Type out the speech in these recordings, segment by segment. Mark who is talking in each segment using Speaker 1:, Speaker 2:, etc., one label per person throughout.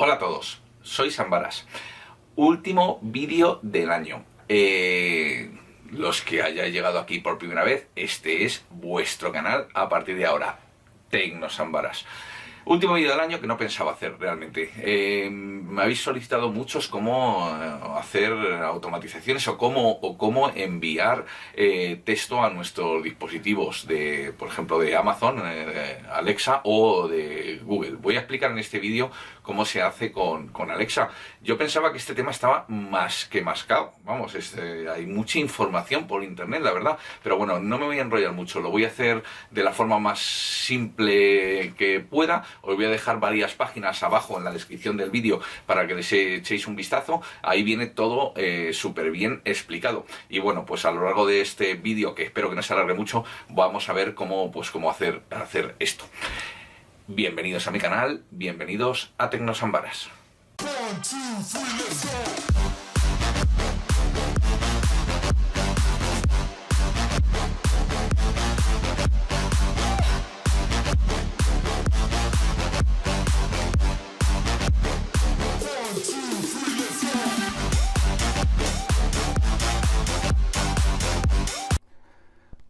Speaker 1: Hola a todos, soy Sambaras. Último vídeo del año. Los que hayáis llegado aquí por primera vez, este es vuestro canal a partir de ahora, Tecno Sambaras. Último vídeo del año que no pensaba hacer realmente. Me habéis solicitado muchos cómo hacer automatizaciones o cómo enviar texto a nuestros dispositivos de, por ejemplo, de Amazon, Alexa o de Google. Voy a explicar en este vídeo cómo se hace con Alexa. Yo pensaba que este tema estaba más que mascado. Vamos, hay mucha información por internet, la verdad. Pero bueno, no me voy a enrollar mucho. Lo voy a hacer de la forma más simple que pueda. Os voy a dejar varias páginas abajo en la descripción del vídeo para que les echéis un vistazo. Ahí viene todo súper bien explicado. Y bueno, pues a lo largo de este vídeo, que espero que no se alargue mucho, vamos a ver cómo hacer esto. Bienvenidos a mi canal, bienvenidos a Tecno Sambaras.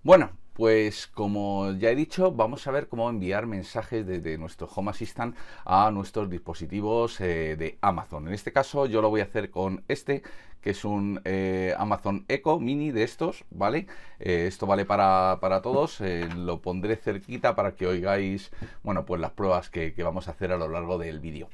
Speaker 1: Bueno, pues como ya he dicho, vamos a ver cómo enviar mensajes desde nuestro Home Assistant a nuestros dispositivos de Amazon. En este caso yo lo voy a hacer con este, que es un Amazon Echo Mini de estos, ¿vale? Esto vale para todos, lo pondré cerquita para que oigáis, bueno, pues las pruebas que vamos a hacer a lo largo del vídeo.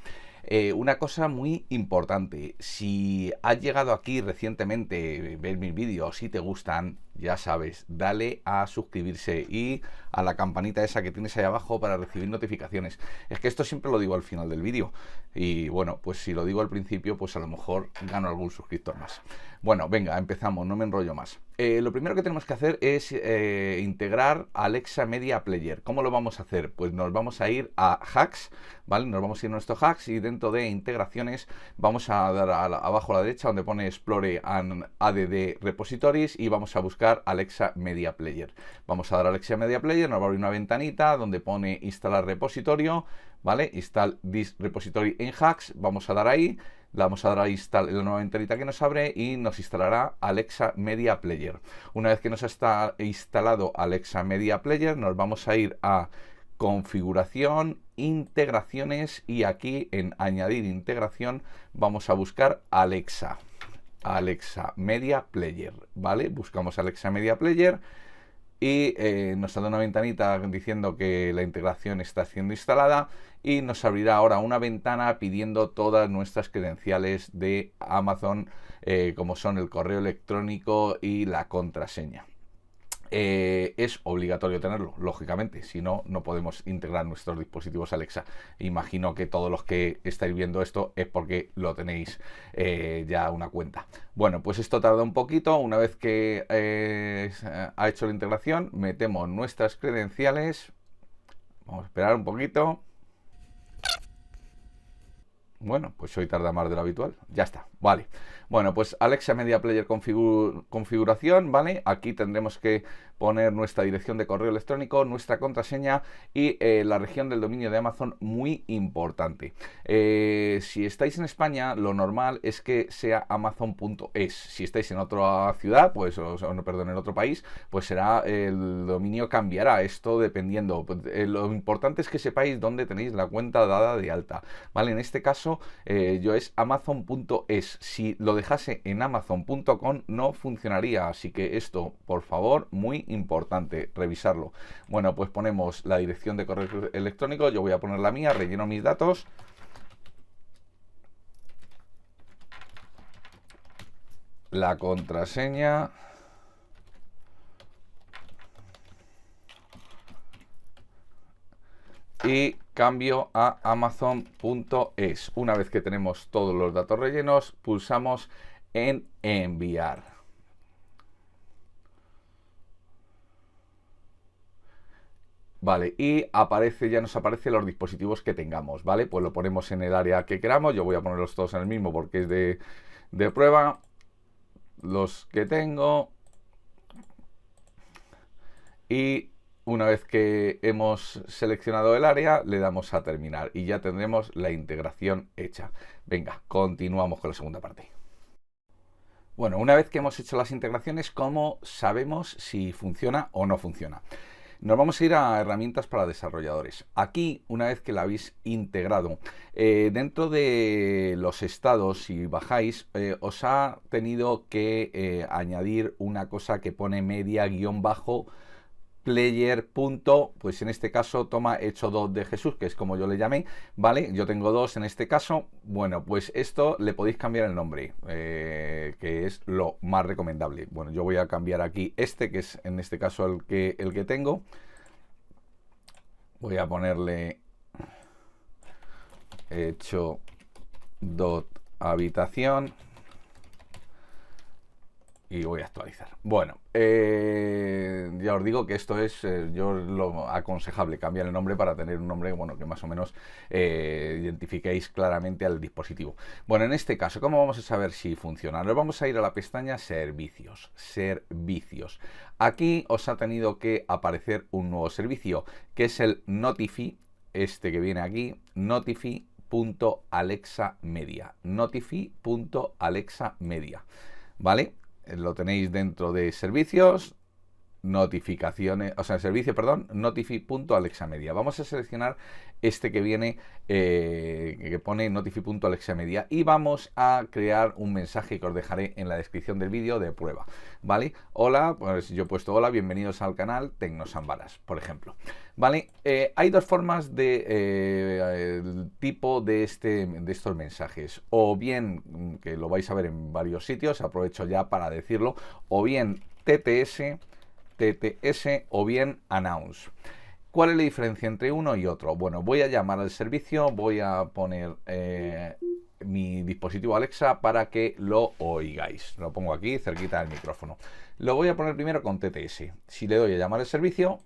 Speaker 1: Una cosa muy importante, si has llegado aquí recientemente, ver mis vídeos, si te gustan, ya sabes, dale a suscribirse y a la campanita esa que tienes ahí abajo para recibir notificaciones. Es que esto siempre lo digo al final del vídeo y bueno, pues si lo digo al principio, pues a lo mejor gano algún suscriptor más. Bueno, venga, empezamos, no me enrollo más. Lo primero que tenemos que hacer es integrar Alexa Media Player. ¿Cómo lo vamos a hacer? Pues nos vamos a ir a Hacks, ¿vale? Nos vamos a ir a nuestro Hacks y dentro de integraciones vamos a dar abajo a la derecha donde pone Explore and Add Repositories y vamos a buscar Alexa Media Player. Vamos a dar a Alexa Media Player, nos va a abrir una ventanita donde pone instalar repositorio, ¿vale? Install this repository en Hacks, vamos a dar ahí. Le vamos a dar a install en la nueva ventanita que nos abre y nos instalará Alexa Media Player. Una vez que nos está instalado Alexa Media Player, nos vamos a ir a configuración, integraciones y aquí en añadir integración vamos a buscar Alexa Media Player, ¿vale? Buscamos Alexa Media Player y nos saldrá una ventanita diciendo que la integración está siendo instalada y nos abrirá ahora una ventana pidiendo todas nuestras credenciales de Amazon, como son el correo electrónico y la contraseña. Es obligatorio tenerlo, lógicamente, si no, no podemos integrar nuestros dispositivos Alexa. Imagino que todos los que estáis viendo esto es porque lo tenéis ya una cuenta. Bueno, pues esto tarda un poquito. Una vez que ha hecho la integración, metemos nuestras credenciales. Vamos a esperar un poquito. Bueno, pues hoy tarda más de lo habitual. Ya está, vale. Bueno, pues Alexa Media Player configuración, ¿vale? Aquí tendremos que poner nuestra dirección de correo electrónico, nuestra contraseña y la región del dominio de Amazon, muy importante. Si estáis en España, lo normal es que sea amazon.es. Si estáis en otra ciudad, pues, perdón, en otro país, pues será el dominio cambiará. Esto dependiendo. Lo importante es que sepáis dónde tenéis la cuenta dada de alta, ¿vale? En este caso, yo es amazon.es. Si lo dejase en amazon.com no funcionaría, así que esto, por favor, muy importante, revisarlo. Bueno, pues ponemos la dirección de correo electrónico, yo voy a poner la mía, relleno mis datos. La contraseña. Y cambio a amazon.es. Una vez que tenemos todos los datos rellenos, pulsamos en enviar. Vale, y ya nos aparecen los dispositivos que tengamos, ¿vale? Pues lo ponemos en el área que queramos. Yo voy a ponerlos todos en el mismo porque es de prueba. Los que tengo. Y una vez que hemos seleccionado el área, le damos a terminar y ya tendremos la integración hecha. Venga, continuamos con la segunda parte. Bueno, una vez que hemos hecho las integraciones, ¿cómo sabemos si funciona o no funciona? Nos vamos a ir a herramientas para desarrolladores. Aquí, una vez que la habéis integrado, dentro de los estados, si bajáis, os ha tenido que añadir una cosa que pone media-bajo player punto, pues en este caso toma hecho 2 de Jesús, que es como yo le llamé, ¿vale? Yo tengo 2 en este caso. Bueno, pues esto le podéis cambiar el nombre, que es lo más recomendable. Bueno, yo voy a cambiar aquí este, que es en este caso el que tengo. Voy a ponerle hecho dot habitación y voy a actualizar. Bueno, ya os digo que esto es yo lo aconsejable, cambiar el nombre para tener un nombre, bueno, que más o menos identifiquéis claramente al dispositivo. Bueno, en este caso, ¿cómo vamos a saber si funciona? Nos vamos a ir a la pestaña Servicios. Servicios. Aquí os ha tenido que aparecer un nuevo servicio, que es el Notify, este que viene aquí, Notify.alexa Media. Notify.alexa Media. ¿Vale? Lo tenéis dentro de servicios, notificaciones, o sea, servicio, perdón, notify.alexa media. Vamos a seleccionar este que viene, que pone notify.alexa media y vamos a crear un mensaje que os dejaré en la descripción del vídeo de prueba, ¿vale? Hola, pues yo he puesto hola, bienvenidos al canal Tecnosambaras, por ejemplo, ¿vale? Hay dos formas de el tipo de estos mensajes, o bien, que lo vais a ver en varios sitios, aprovecho ya para decirlo, o bien TTS o bien announce. ¿Cuál es la diferencia entre uno y otro? Bueno, voy a llamar al servicio, voy a poner mi dispositivo Alexa para que lo oigáis. Lo pongo aquí cerquita del micrófono. Lo voy a poner primero con TTS. Si le doy a llamar al servicio...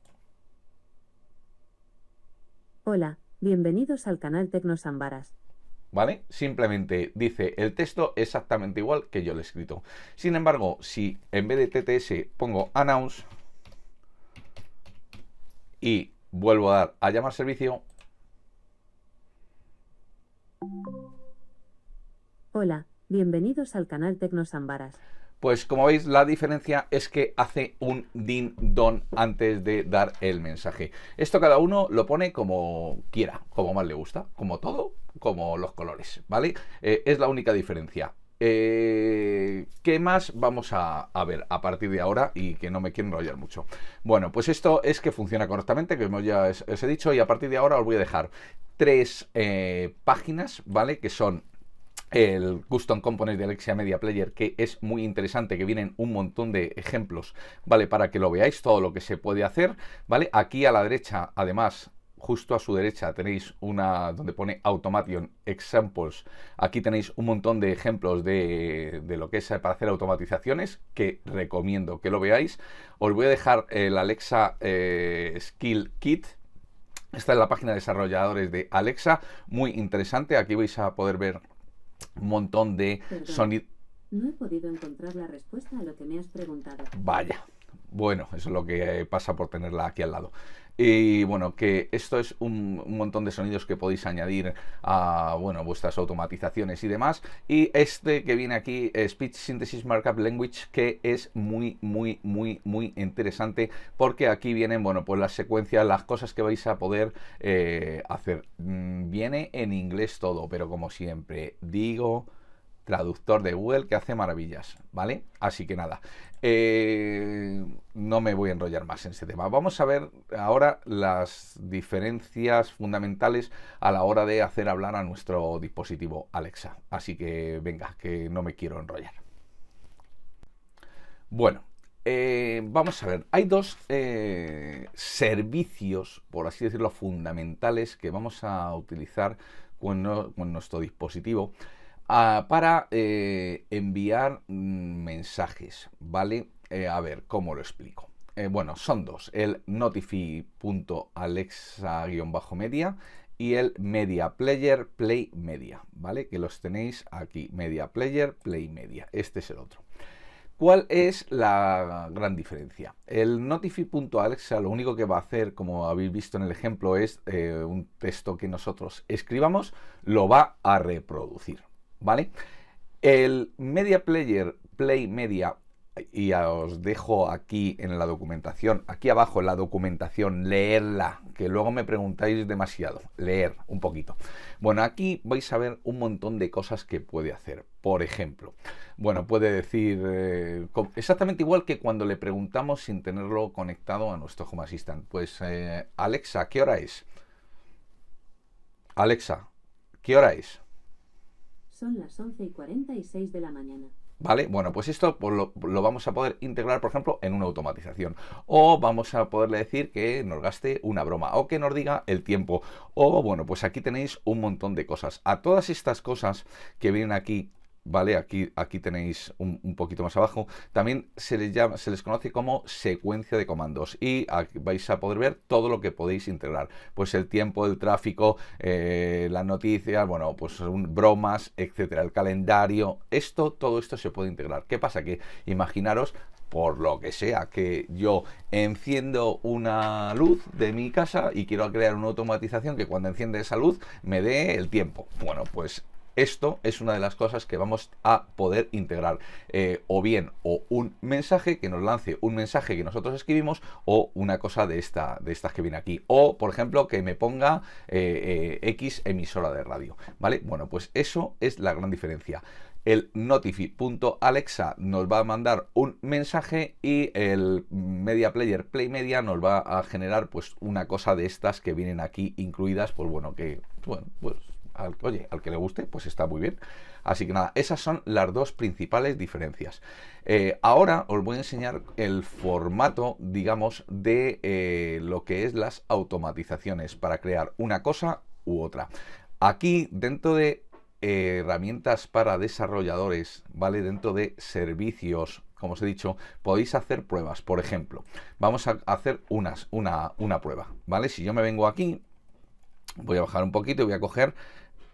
Speaker 2: Hola, bienvenidos al canal Tecnosambaras.
Speaker 1: ¿Vale? Simplemente dice el texto exactamente igual que yo lo he escrito. Sin embargo, si en vez de TTS pongo announce y vuelvo a dar a llamar servicio.
Speaker 2: Hola, bienvenidos al canal Tecnosambaras.
Speaker 1: Pues como veis, la diferencia es que hace un din don antes de dar el mensaje. Esto cada uno lo pone como quiera, como más le gusta, como todo, como los colores, ¿vale? Es la única diferencia. ¿Qué más vamos a ver a partir de ahora? Y que no me quiero enrollar mucho. Bueno, pues esto es que funciona correctamente, que ya os he dicho, y a partir de ahora os voy a dejar 3 páginas, ¿vale? Que son el Custom Components de Alexa Media Player, que es muy interesante, que vienen un montón de ejemplos, ¿vale? Para que lo veáis, todo lo que se puede hacer, ¿vale? Aquí a la derecha, además, justo a su derecha tenéis una donde pone Automation Examples. Aquí tenéis un montón de ejemplos de lo que es para hacer automatizaciones, que recomiendo que lo veáis. Os voy a dejar el Alexa Skill Kit. Esta es la página de desarrolladores de Alexa, muy interesante. Aquí vais a poder ver un montón de sonidos.
Speaker 2: No he podido encontrar la respuesta a lo que me has preguntado.
Speaker 1: Vaya, bueno, eso es lo que pasa por tenerla aquí al lado. Y bueno, que esto es un montón de sonidos que podéis añadir a, bueno, vuestras automatizaciones y demás. Y este que viene aquí, Speech Synthesis Markup Language, que es muy interesante, porque aquí vienen, bueno, pues las secuencias, las cosas que vais a poder hacer. Viene en inglés todo, pero como siempre digo, traductor de Google que hace maravillas, ¿vale? Así que nada, no me voy a enrollar más en este tema. Vamos a ver ahora las diferencias fundamentales a la hora de hacer hablar a nuestro dispositivo Alexa. Así que venga, que no me quiero enrollar. Bueno, vamos a ver, hay dos servicios, por así decirlo, fundamentales que vamos a utilizar con nuestro dispositivo para enviar mensajes, ¿vale? A ver, ¿cómo lo explico? Bueno, son dos, el notify.alexa-media y el media player play media, ¿vale? Que los tenéis aquí, media player play media, este es el otro. ¿Cuál es la gran diferencia? El Notify.alexa lo único que va a hacer, como habéis visto en el ejemplo, es un texto que nosotros escribamos, lo va a reproducir, ¿vale? El Media Player Play Media, y os dejo aquí en la documentación, aquí abajo en la documentación, leerla, que luego me preguntáis demasiado, leer un poquito. Bueno, aquí vais a ver un montón de cosas que puede hacer. Por ejemplo, bueno, puede decir exactamente igual que cuando le preguntamos sin tenerlo conectado a nuestro Home Assistant. Pues Alexa, ¿qué hora es? Alexa, ¿qué hora es?
Speaker 2: Son las 11:46 de la mañana.
Speaker 1: ¿Vale? Bueno, pues esto pues, lo vamos a poder integrar, por ejemplo, en una automatización. O vamos a poderle decir que nos gaste una broma o que nos diga el tiempo. O, bueno, pues aquí tenéis un montón de cosas. A todas estas cosas que vienen aquí, ¿vale? Aquí tenéis un poquito más abajo. También se les conoce como secuencia de comandos. Y aquí vais a poder ver todo lo que podéis integrar. Pues el tiempo, el tráfico, las noticias, bueno, pues bromas, etcétera. El calendario. Todo esto se puede integrar. ¿Qué pasa? Que imaginaros, por lo que sea, que yo enciendo una luz de mi casa y quiero crear una automatización que cuando enciende esa luz me dé el tiempo. Bueno, pues esto es una de las cosas que vamos a poder integrar, o bien un mensaje que nos lance un mensaje que nosotros escribimos, o una cosa de estas que viene aquí, o por ejemplo que me ponga X emisora de radio, ¿vale? Bueno, pues eso es la gran diferencia. El Notify.alexa nos va a mandar un mensaje y el Media Player Play Media nos va a generar pues una cosa de estas que vienen aquí incluidas, pues bueno, pues al que le guste, pues está muy bien. Así que nada, esas son las dos principales diferencias. Ahora os voy a enseñar el formato, digamos, de lo que es las automatizaciones para crear una cosa u otra. Aquí, dentro de herramientas para desarrolladores, ¿vale? Dentro de servicios, como os he dicho, podéis hacer pruebas. Por ejemplo, vamos a hacer una prueba, ¿vale? Si yo me vengo aquí, voy a bajar un poquito y voy a coger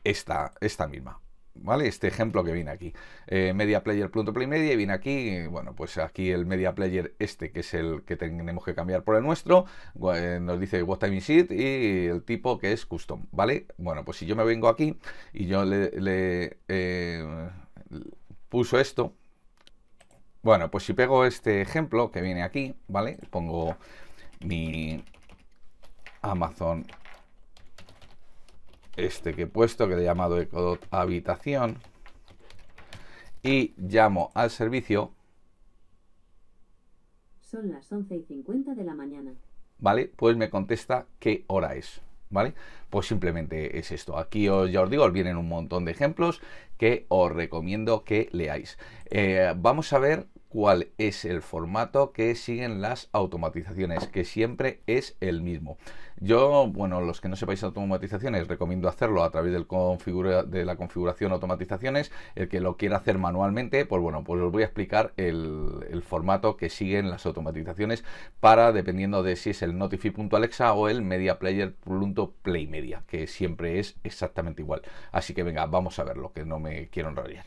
Speaker 1: esta misma, ¿vale? Este ejemplo que viene aquí, Media Player.play Media, y viene aquí, bueno, pues aquí el Media Player que es el que tenemos que cambiar por el nuestro, nos dice What time is it y el tipo que es custom, ¿vale? Bueno, pues si yo me vengo aquí y yo le puso esto, bueno, pues si pego este ejemplo que viene aquí, ¿vale? Pongo mi Amazon que he puesto, que le he llamado Ecodot Habitación, y llamo al servicio.
Speaker 2: Son las 11:50 de la mañana.
Speaker 1: ¿Vale? Pues me contesta qué hora es, ¿vale? Pues simplemente es esto. Aquí ya os digo, os vienen un montón de ejemplos que os recomiendo que leáis. Vamos a ver cuál es el formato que siguen las automatizaciones, que siempre es el mismo. Yo, bueno, los que no sepáis automatizaciones, recomiendo hacerlo a través de la configuración automatizaciones. El que lo quiera hacer manualmente, pues bueno, pues os voy a explicar el formato que siguen las automatizaciones para, dependiendo de si es el Notify.alexa o el Media Player.play Media, que siempre es exactamente igual. Así que venga, vamos a verlo, que no me quiero enrollar.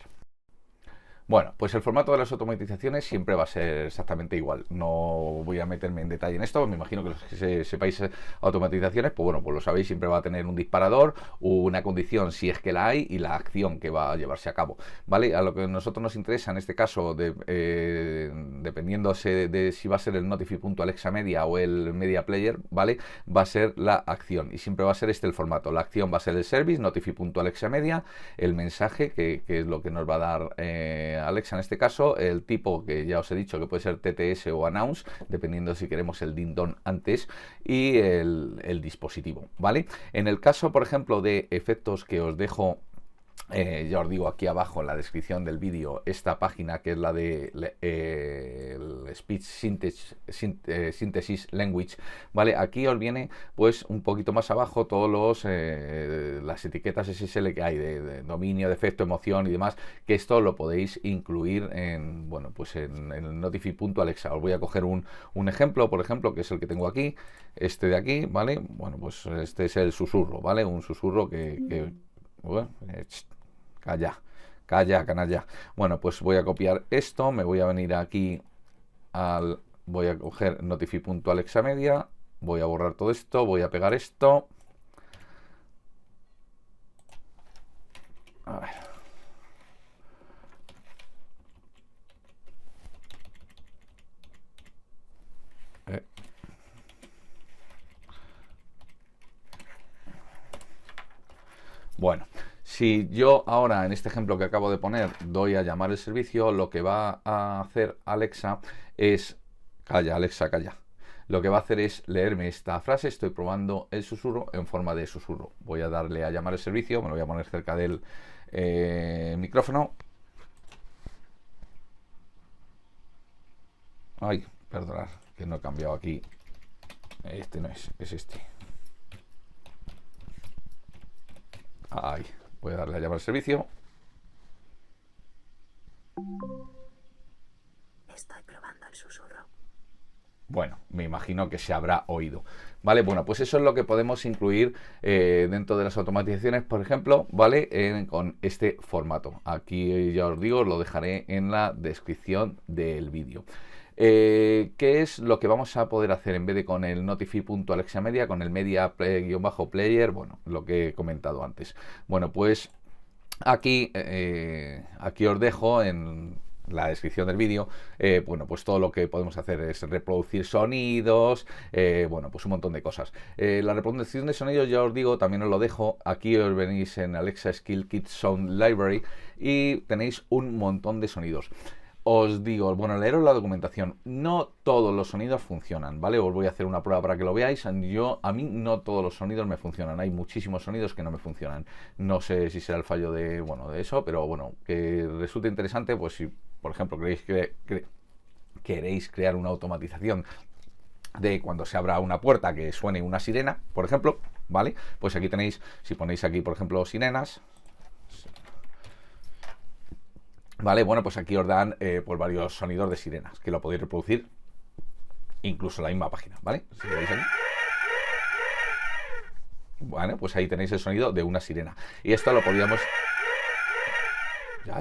Speaker 1: Bueno, pues el formato de las automatizaciones siempre va a ser exactamente igual. No voy a meterme en detalle en esto. Me imagino que los que sepáis automatizaciones, pues bueno, pues lo sabéis, siempre va a tener un disparador, una condición si es que la hay y la acción que va a llevarse a cabo, ¿vale? A lo que a nosotros nos interesa en este caso, dependiendo de si va a ser el Notify.alexa Media o el Media Player, ¿vale? Va a ser la acción y siempre va a ser el formato. La acción va a ser el service, Notify.alexa Media, el mensaje, que es lo que nos va a dar Alexa en este caso, el tipo que ya os he dicho que puede ser TTS o Announce, dependiendo si queremos el ding-dong antes, y el dispositivo, ¿vale? En el caso, por ejemplo, de efectos que os dejo, ya os digo aquí abajo en la descripción del vídeo, esta página que es la de Speech Synthesis Language, ¿vale? Aquí os viene pues un poquito más abajo todos las etiquetas SSL que hay de dominio, de efecto, emoción y demás, que esto lo podéis incluir en, bueno, pues en el Notify.alexa. Os voy a coger un ejemplo, por ejemplo, que es el que tengo aquí, este de aquí, ¿vale? Bueno, pues este es el susurro, ¿vale? Un susurro que bueno, Calla, canalla. Bueno, pues voy a copiar esto, me voy a venir aquí voy a coger notify.alexamedia, voy a borrar todo esto, voy a pegar esto. A ver. Bueno, si yo ahora en este ejemplo que acabo de poner doy a llamar el servicio, lo que va a hacer Alexa es... Calla, Alexa, calla. Lo que va a hacer es leerme esta frase, estoy probando el susurro en forma de susurro. Voy a darle a llamar el servicio, me lo voy a poner cerca del micrófono. Ay, perdonad, que no he cambiado aquí. Este no es, es este. Ahí, voy a darle a llamar al servicio.
Speaker 2: Estoy probando el susurro.
Speaker 1: Bueno, me imagino que se habrá oído. Vale, bueno, pues eso es lo que podemos incluir dentro de las automatizaciones, por ejemplo, ¿vale? Con este formato. Aquí ya os digo, lo dejaré en la descripción del vídeo. ¿Qué es lo que vamos a poder hacer en vez de con el notify.alexamedia, con el media-player? Bueno, lo que he comentado antes. Bueno, pues aquí os dejo en la descripción del vídeo, bueno, pues todo lo que podemos hacer es reproducir sonidos, bueno, pues un montón de cosas. La reproducción de sonidos, ya os digo, también os lo dejo. Aquí os venís en Alexa Skill Kit Sound Library y tenéis un montón de sonidos. Os digo, bueno, leeros la documentación, no todos los sonidos funcionan, ¿vale? Os voy a hacer una prueba para que lo veáis. A mí no todos los sonidos me funcionan, hay muchísimos sonidos que no me funcionan. No sé si será el fallo de, bueno, de eso, pero bueno, que resulte interesante, pues si, por ejemplo, queréis crear una automatización de cuando se abra una puerta que suene una sirena, por ejemplo, ¿vale? Pues aquí tenéis, si ponéis aquí, por ejemplo, sirenas, ¿vale? Bueno, pues aquí os dan pues varios sonidos de sirenas que lo podéis reproducir incluso en la misma página, ¿vale? Si veis aquí. Bueno, pues ahí tenéis el sonido de una sirena. Y esto lo podíamos...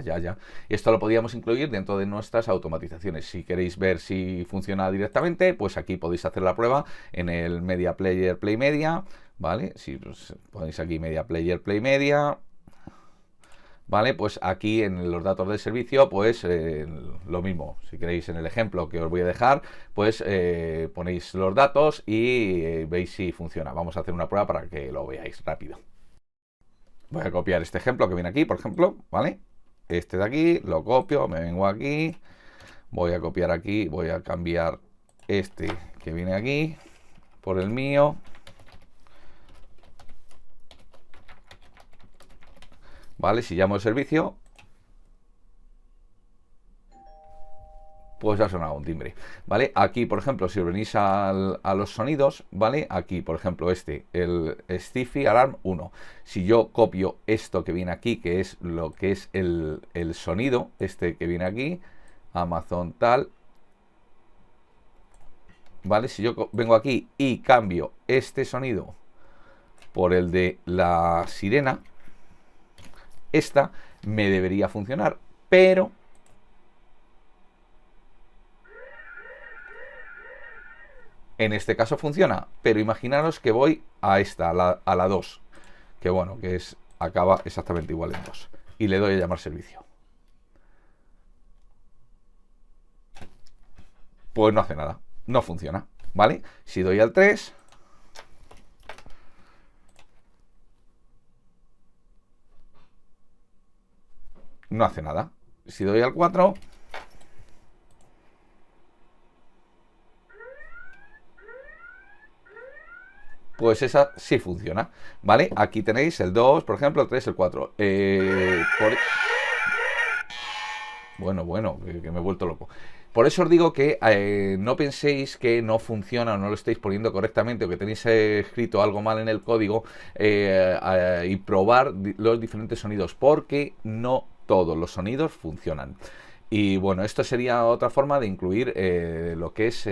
Speaker 1: Ya. Y esto lo podíamos incluir dentro de nuestras automatizaciones. Si queréis ver si funciona directamente, pues aquí podéis hacer la prueba en el Media Player Play Media, ¿vale? Si pues, ponéis aquí Media Player Play Media... ¿Vale? Pues aquí en los datos del servicio, pues lo mismo. Si queréis en el ejemplo que os voy a dejar, pues ponéis los datos y veis si funciona. Vamos a hacer una prueba para que lo veáis rápido. Voy a copiar este ejemplo que viene aquí, por ejemplo, ¿vale? Este de aquí, lo copio, me vengo aquí, voy a copiar aquí, voy a cambiar este que viene aquí por el mío. ¿Vale? Si llamo el servicio, pues ha sonado un timbre, ¿vale? Aquí, por ejemplo, si venís a los sonidos, ¿vale? Aquí, por ejemplo, el Stiffy Alarm 1. Si yo copio esto que viene aquí, que es lo que es el sonido, este que viene aquí, Amazon tal, ¿vale? Si yo vengo aquí y cambio este sonido por el de la sirena, esta me debería funcionar, pero en este caso funciona. Pero imaginaros que voy a esta, a la 2, que bueno, que acaba exactamente igual en 2, y le doy a llamar servicio. Pues no hace nada, no funciona, ¿vale? Si doy al 3... no hace nada. Si doy al 4, pues esa sí funciona, ¿vale? Aquí tenéis el 2, por ejemplo, el 3, el 4. Bueno, que me he vuelto loco. Por eso os digo que no penséis que no funciona o no lo estáis poniendo correctamente o que tenéis escrito algo mal en el código y probar los diferentes sonidos, porque no todos los sonidos funcionan. Y bueno, esto sería otra forma de incluir lo que es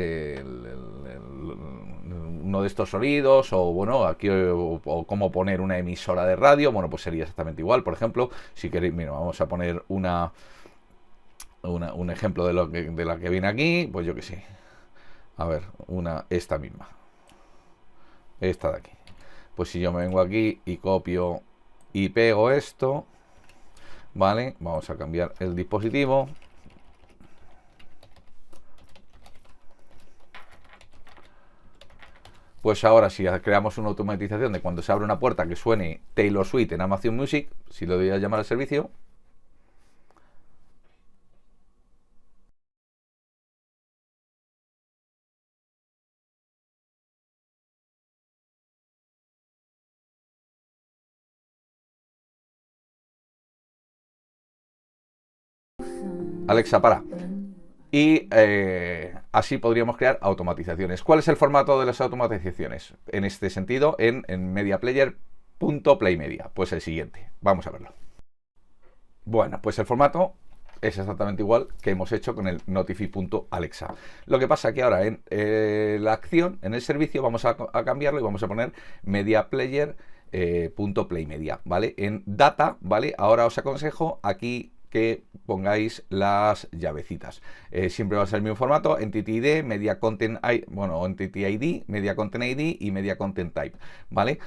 Speaker 1: uno de estos sonidos, o bueno, aquí o cómo poner una emisora de radio, bueno, pues sería exactamente igual. Por ejemplo, si queréis, mira, vamos a poner un ejemplo de la que viene aquí, pues yo que sé, a ver, esta misma, esta de aquí. Pues si yo me vengo aquí y copio y pego esto, vale, vamos a cambiar el dispositivo. Pues ahora si creamos una automatización de cuando se abre una puerta que suene Taylor Swift en Amazon Music, si lo doy a llamar al servicio, Alexa para. Y así podríamos crear automatizaciones. ¿Cuál es el formato de las automatizaciones? En este sentido, en mediaplayer.playmedia. Pues el siguiente. Vamos a verlo. Bueno, pues el formato es exactamente igual que hemos hecho con el notify.alexa. Lo que pasa que ahora en la acción, en el servicio, vamos a cambiarlo y vamos a poner mediaplayer.playmedia, ¿vale? En data, ¿vale? Ahora os aconsejo aquí que pongáis las llavecitas. Siempre va a ser el mismo formato: Entity ID, Media Content ID, bueno, Entity ID, Media Content ID y Media Content Type, ¿vale?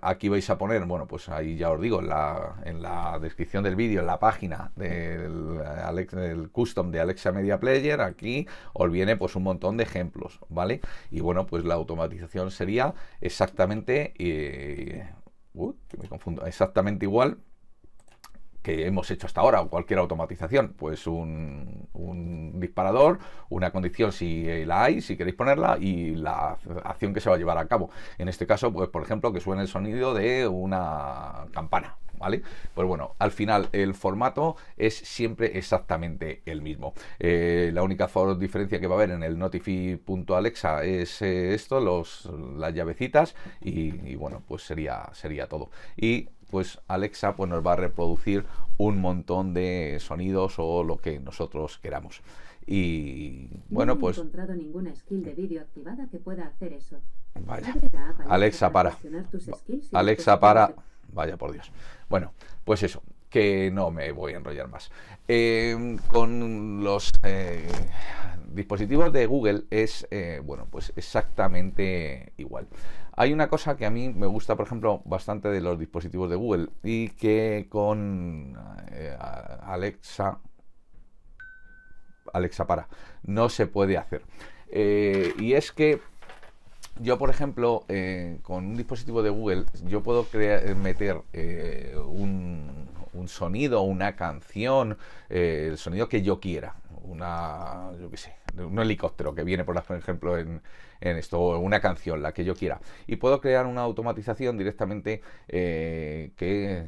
Speaker 1: Aquí vais a poner, bueno, pues ahí ya os digo, en la descripción del vídeo, en la página del custom de Alexa Media Player, aquí os viene pues un montón de ejemplos, ¿vale? Y bueno, pues la automatización sería exactamente, que me confundo, exactamente igual que hemos hecho hasta ahora, o cualquier automatización, pues un disparador, una condición si la hay, si queréis ponerla, y la acción que se va a llevar a cabo. En este caso, pues por ejemplo, que suene el sonido de una campana, ¿vale? Pues bueno, al final el formato es siempre exactamente el mismo. La única diferencia que va a haber en el notify.alexa es las llavecitas, y bueno, pues sería todo. Y pues Alexa pues nos va a reproducir un montón de sonidos o lo que nosotros queramos. Y bueno, pues
Speaker 2: no he encontrado ninguna skill de vídeo activada que pueda hacer eso.
Speaker 1: vaya, Alexa para. Alexa para. Vaya por Dios. Bueno, pues eso, que no me voy a enrollar más. Con los dispositivos de Google es, bueno, pues exactamente igual. Hay una cosa que a mí me gusta, por ejemplo, bastante de los dispositivos de Google, y que con Alexa para no se puede hacer. Y es que yo, por ejemplo, con un dispositivo de Google, yo puedo meter un sonido, una canción, el sonido que yo quiera, yo qué sé, un helicóptero que viene, por ejemplo, en esto, o una canción, la que yo quiera, y puedo crear una automatización directamente que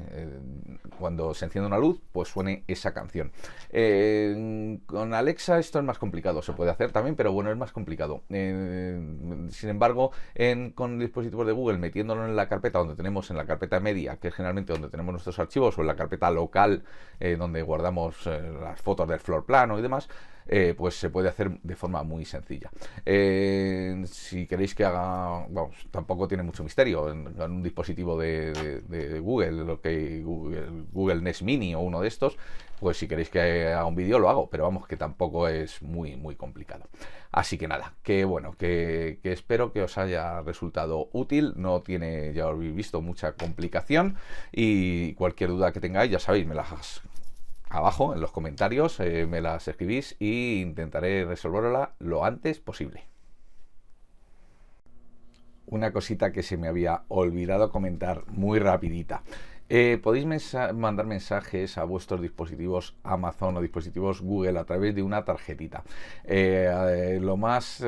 Speaker 1: cuando se enciende una luz, pues suene esa canción. Con Alexa esto es más complicado, se puede hacer también, pero bueno, es más complicado. Sin embargo, con dispositivos de Google, metiéndolo en la carpeta donde tenemos, en la carpeta media, que es generalmente donde tenemos nuestros archivos, o en la carpeta local, donde guardamos las fotos del floor plano y demás, pues se puede hacer de forma muy sencilla. Si queréis que haga, vamos, tampoco tiene mucho misterio. En un dispositivo de Google, Google Nest Mini o uno de estos, pues si queréis que haga un vídeo lo hago, pero vamos, que tampoco es muy complicado. Así que nada, que bueno, que espero que os haya resultado útil. No tiene, ya habéis visto, mucha complicación, y cualquier duda que tengáis, ya sabéis, me las abajo en los comentarios, me las escribís e intentaré resolverla lo antes posible. Una cosita que se me había olvidado comentar muy rapidita. Podéis mandar mensajes a vuestros dispositivos Amazon o dispositivos Google a través de una tarjetita. La más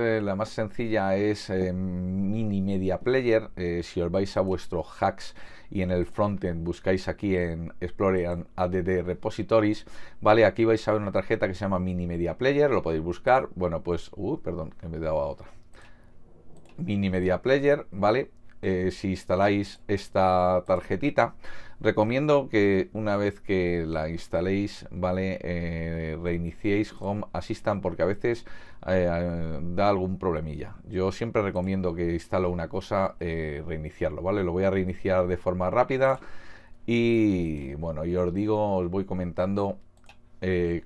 Speaker 1: sencilla es Mini Media Player. Si os vais a vuestro Hacks y en el frontend buscáis aquí en Explore and Add Repositories, ¿vale? Aquí vais a ver una tarjeta que se llama Mini Media Player, lo podéis buscar. Bueno, pues, perdón, que me he dado a otra. Mini Media Player, ¿vale? si instaláis esta tarjetita, recomiendo que una vez que la instaléis, ¿vale? Reiniciéis Home Assistant, porque a veces da algún problemilla. Yo siempre recomiendo que instalo una cosa, reiniciarlo, ¿vale? Lo voy a reiniciar de forma rápida y bueno, yo os digo, os voy comentando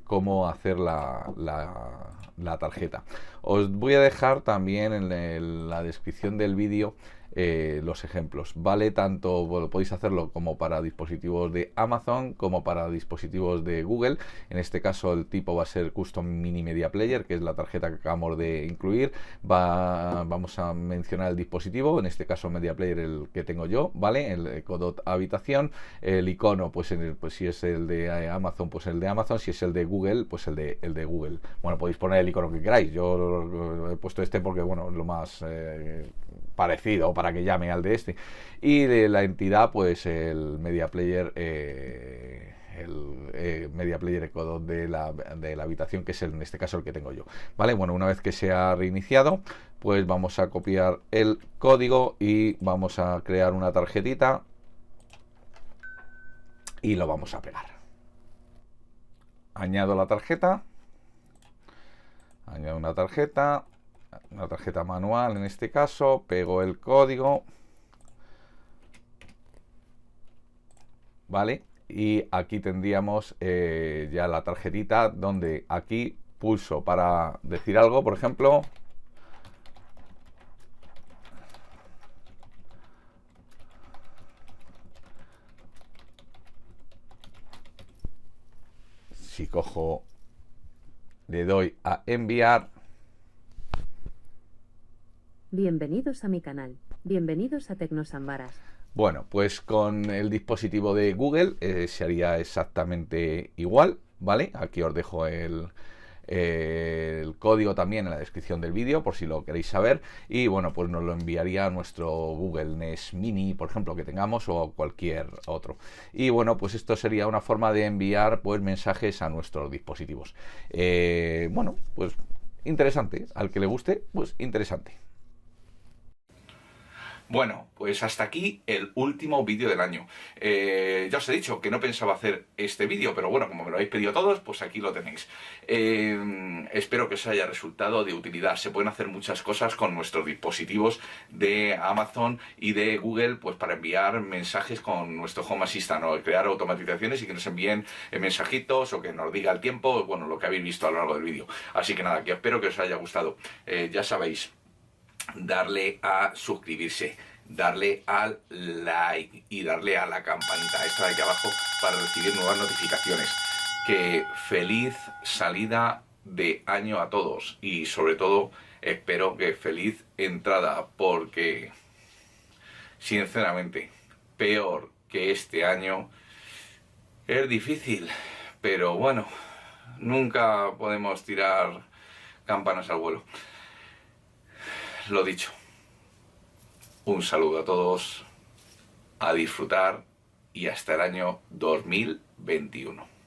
Speaker 1: cómo hacer la tarjeta. Os voy a dejar también en la descripción del vídeo los ejemplos, ¿vale? Tanto bueno, podéis hacerlo como para dispositivos de Amazon como para dispositivos de Google. En este caso el tipo va a ser Custom Mini Media Player, que es la tarjeta que acabamos de incluir. Vamos a mencionar el dispositivo, en este caso Media Player el que tengo yo, ¿vale? El Echo Dot Habitación. El icono, pues si es el de Amazon, pues el de Amazon. Si es el de Google, pues el de Google. Bueno, podéis poner el icono que queráis. Yo he puesto este porque, bueno, es lo más parecido para que llame al de este. Y de la entidad, pues el Media Player, Media Player Echo Dot de la habitación, que es en este caso el que tengo yo, ¿vale? Bueno, una vez que se ha reiniciado, pues vamos a copiar el código y vamos a crear una tarjetita y lo vamos a pegar. Añado la tarjeta, añado una tarjeta manual en este caso, pego el código, ¿vale? Y aquí tendríamos ya la tarjetita, donde aquí pulso para decir algo, por ejemplo. Si cojo, le doy a enviar.
Speaker 2: Bienvenidos a mi canal. Bienvenidos a Tecnosambaras.
Speaker 1: Bueno, pues con el dispositivo de Google se haría exactamente igual, ¿vale? Aquí os dejo el código también en la descripción del vídeo, por si lo queréis saber. Y bueno, pues nos lo enviaría a nuestro Google Nest Mini, por ejemplo, que tengamos, o cualquier otro. Y bueno, pues esto sería una forma de enviar pues mensajes a nuestros dispositivos. Bueno, pues interesante. Al que le guste, pues interesante. Bueno, pues hasta aquí el último vídeo del año. Ya os he dicho que no pensaba hacer este vídeo, pero bueno, como me lo habéis pedido todos, pues aquí lo tenéis. Espero que os haya resultado de utilidad. Se pueden hacer muchas cosas con nuestros dispositivos de Amazon y de Google, pues para enviar mensajes con nuestro Home Assistant, o crear automatizaciones y que nos envíen mensajitos o que nos diga el tiempo, bueno, lo que habéis visto a lo largo del vídeo. Así que nada, que espero que os haya gustado. Ya sabéis, darle a suscribirse, darle al like y darle a la campanita esta de aquí abajo para recibir nuevas notificaciones. Que feliz salida de año a todos, y sobre todo espero que feliz entrada, porque sinceramente peor que este año es difícil, pero bueno, nunca podemos tirar campanas al vuelo. Lo dicho, un saludo a todos, a disfrutar y hasta el año 2021.